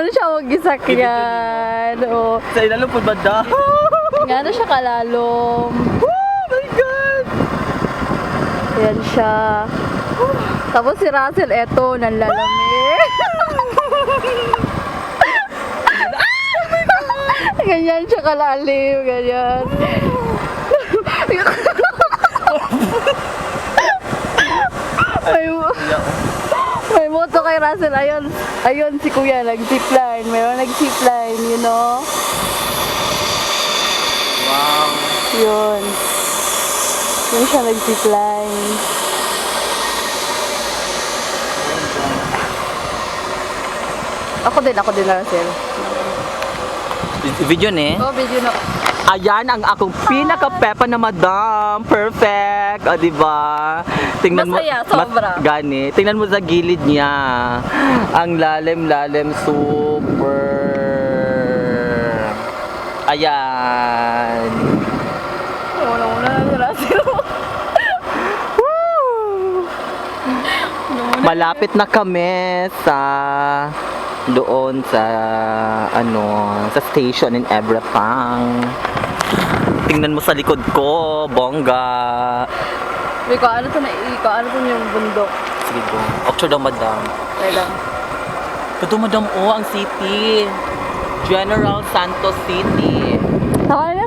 Ano siya mag-isakyan. Oo. Sa ilalo po ba daw? Nga na siya kalalom. Oh my God! Ayan siya. Tapos si Russell, eto, nanlalamig. Ganyan siya kalalim, ganyan. may moto kay Russell. Ayun si Kuya, nag-zipline. Mayroon nag-zipline, you know? Wow. Yun. Yun siya nag-zipline. Ako din na Russell. Video ni? Oh, video na. Ayan ang akong pinaka-pepa na madam. Perfect. O, diba? Tingnan Masaya, mo. sobra. Gani. Tingnan mo sa gilid niya. Ang lalim-lalim. Super. Ayan. Una na si Russell. Malapit na kami sa doon sa sa station in Ebrapang. Tingnan mo sa likod ko, bongga. Iko, ano to yung bundok? Sige go. Octo daw madam. Kaya lang. Ito madam ang city. General Santos City. Saka na